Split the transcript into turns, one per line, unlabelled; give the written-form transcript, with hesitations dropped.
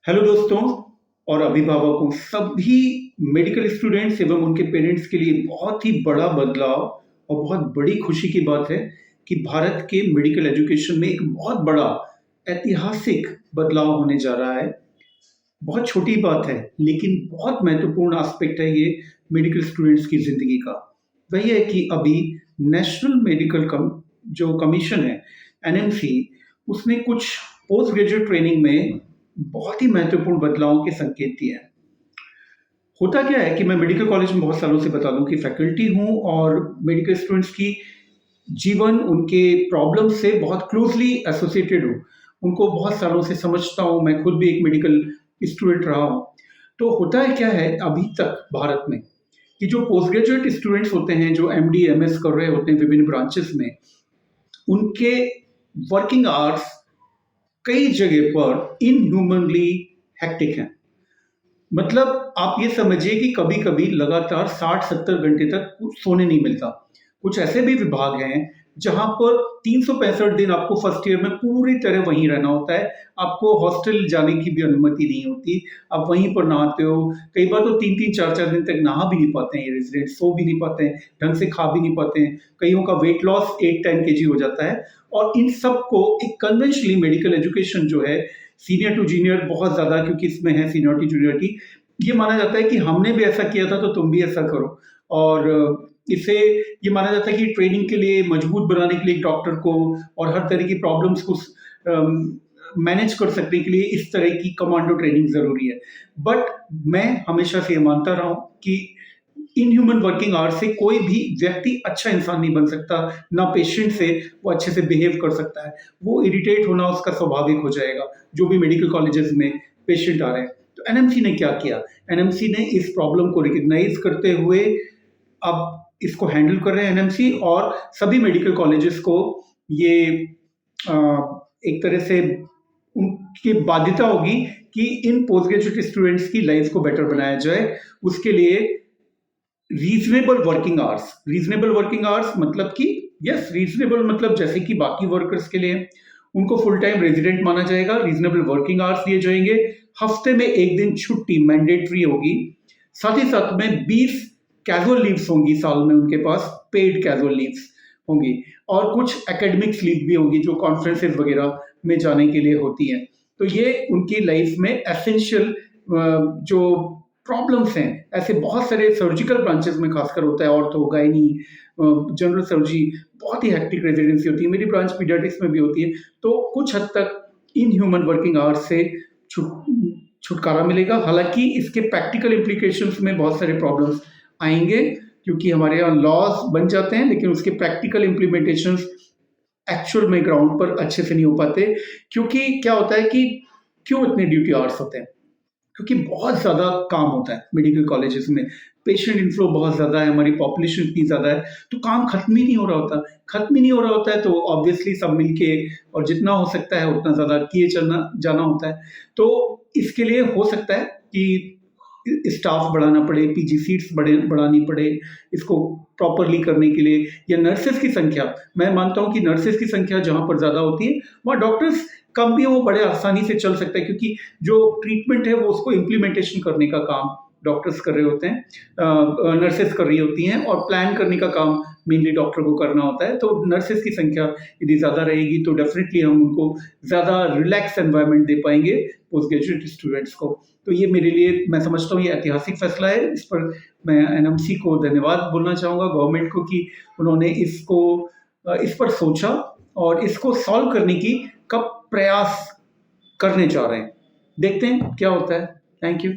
Hello दोस्तों और अभिभावकों, सभी मेडिकल स्टूडेंट्स एवं उनके पेरेंट्स के लिए बहुत ही बड़ा बदलाव और बहुत बड़ी खुशी की बात है कि भारत के मेडिकल एजुकेशन में एक बहुत बड़ा ऐतिहासिक बदलाव होने जा रहा है। बहुत छोटी बात है, लेकिन बहुत महत्वपूर्ण एस्पेक्ट है ये मेडिकल स्टूडेंट्स की ज़िंदगी का। वही है कि अभी नेशनल मेडिकल जो कमीशन है, एनएमसी, उसने कुछ पोस्ट ग्रेजुएट ट्रेनिंग में बहुत ही महत्वपूर्ण बदलावों के संकेत दिए हैं। होता क्या है कि मैं मेडिकल कॉलेज में बहुत सालों से बता दूं कि फैकल्टी हूं और मेडिकल स्टूडेंट्स की जीवन, उनके प्रॉब्लम से बहुत क्लोजली एसोसिएटेड हूँ। उनको बहुत सालों से समझता हूँ, मैं खुद भी एक मेडिकल स्टूडेंट रहा हूँ। तो होता है क्या है अभी तक भारत में कि जो पोस्ट ग्रेजुएट स्टूडेंट्स होते हैं, जो एमडी एमएस कर रहे होते हैं विभिन्न ब्रांचेस में, उनके वर्किंग आवर्स कई जगह पर इनह्यूमनली हेक्टिक हैं। मतलब आप ये समझिए कि कभी-कभी लगातार 60-70 घंटे तक सोने नहीं मिलता। कुछ ऐसे भी विभाग हैं जहाँ पर 365 दिन आपको फर्स्ट ईयर में पूरी तरह वहीं रहना होता है। आपको हॉस्टल जाने की भी अनुमति नहीं होती। आप वहीं पर नहाते हो। कई बार तो 3-3 4-4 दिन तक नहा भी नहीं पाते हैं ये रेज़िडेंट, सो भी नहीं पाते हैं, ढंग से खा भी नहीं पाते हैं। कईयों का वेट लॉस 8-10 केजी हो जाता है और इन सब को एक कन्वेंशनली मेडिकल एजुकेशन जो है, सीनियर टू जूनियर बहुत ज़्यादा, क्योंकि इसमें है सीनियरिटी जूनियरिटी, ये माना जाता है कि हमने भी ऐसा किया था तो तुम भी ऐसा करो। और इसे ये माना जाता है कि ट्रेनिंग के लिए, मजबूत बनाने के लिए एक डॉक्टर को और हर तरह की प्रॉब्लम्स को मैनेज कर सकने के लिए इस तरह की कमांडो ट्रेनिंग ज़रूरी है। बट मैं हमेशा से ये मानता रहा हूँ कि इनह्यूमन वर्किंग आवर्स से कोई भी व्यक्ति अच्छा इंसान नहीं बन सकता, ना पेशेंट से वो अच्छे से बिहेव कर सकता है। वो इरिटेट होना उसका स्वाभाविक हो जाएगा, जो भी मेडिकल कॉलेजेस में पेशेंट आ रहे हैं। तो एनएमसी ने क्या किया? एनएमसी ने इस प्रॉब्लम को रिकॉग्नाइज़ करते हुए अब इसको हैंडल कर रहे हैं एनएमसी, और सभी मेडिकल कॉलेजेस को ये अ, एक तरह से उनकी बाध्यता होगी कि इन पोस्ट ग्रेजुएट स्टूडेंट्स की लाइफ को बेटर बनाया जाए। उसके लिए रीजनेबल वर्किंग आवर्स मतलब कि यस, रीजनेबल मतलब जैसे कि बाकी वर्कर्स के लिए उनको फुल टाइम रेजिडेंट माना जाएगा, रीजनेबल वर्किंग आवर्स दिए जाएंगे, हफ्ते में एक दिन छुट्टी मैंडेटरी होगी, साथ ही साथ में 20 कैजुअल लीव्स होंगी साल में उनके पास, पेड कैजुअल लीव्स होंगी, और कुछ एकेडमिक लीव भी होंगी जो कॉन्फ्रेंसेस वगैरह में जाने के लिए होती हैं। तो ये उनकी लाइफ में एसेंशियल जो प्रॉब्लम्स हैं, ऐसे बहुत सारे सर्जिकल ब्रांचेस में खासकर होता है, ऑर्थो, गायनी, जनरल सर्जरी, बहुत ही हेक्टिक रेजिडेंसी होती है। मेरी ब्रांच पीडियाट्रिक्स में भी होती है। तो कुछ हद तक इनह्यूमन वर्किंग आवर्स से छुटकारा मिलेगा। हालांकि इसके प्रैक्टिकल इम्प्लीकेशंस में बहुत सारे प्रॉब्लम्स आएंगे, क्योंकि हमारे यहाँ लॉज बन जाते हैं लेकिन उसके प्रैक्टिकल इम्प्लीमेंटेशंस एक्चुअल में ग्राउंड पर अच्छे से नहीं हो पाते। क्योंकि क्या होता है कि क्यों इतने ड्यूटी आवर्स होते हैं? क्योंकि बहुत ज़्यादा काम होता है मेडिकल कॉलेजेस में, पेशेंट इनफ्लो बहुत ज़्यादा है, हमारी पॉपुलेशन इतनी ज़्यादा है, तो काम खत्म ही नहीं हो रहा होता। खत्म ही नहीं हो रहा होता है तो ऑब्वियसली सब मिलके और जितना हो सकता है उतना ज़्यादा किए चलना जाना होता है। तो इसके लिए हो सकता है कि स्टाफ बढ़ाना पड़े, पीजी सीट्स बढ़ानी पड़े इसको प्रॉपरली करने के लिए, या नर्सेस की संख्या, मैं मानता हूँ कि नर्सेस की संख्या जहाँ पर ज़्यादा होती है वहाँ डॉक्टर्स कम भी हो, बड़े आसानी से चल सकता है, क्योंकि जो ट्रीटमेंट है वो उसको इम्प्लीमेंटेशन करने का काम डॉक्टर्स कर रहे होते हैं, नर्सेस कर रही होती हैं, और प्लान करने का काम मेनली डॉक्टर को करना होता है। तो नर्सेस की संख्या यदि ज़्यादा रहेगी तो डेफिनेटली हम उनको ज़्यादा रिलैक्स एनवायरनमेंट दे पाएंगे पोस्ट ग्रेजुएट स्टूडेंट्स को। तो ये मेरे लिए, मैं समझता हूँ ये ऐतिहासिक फैसला है। इस पर मैं एनएमसी को धन्यवाद बोलना चाहूँगा, गवर्नमेंट को, कि उन्होंने इसको इस पर सोचा और इसको सॉल्व करने की कब प्रयास करने जा रहे हैं। देखते हैं क्या होता है। Thank you.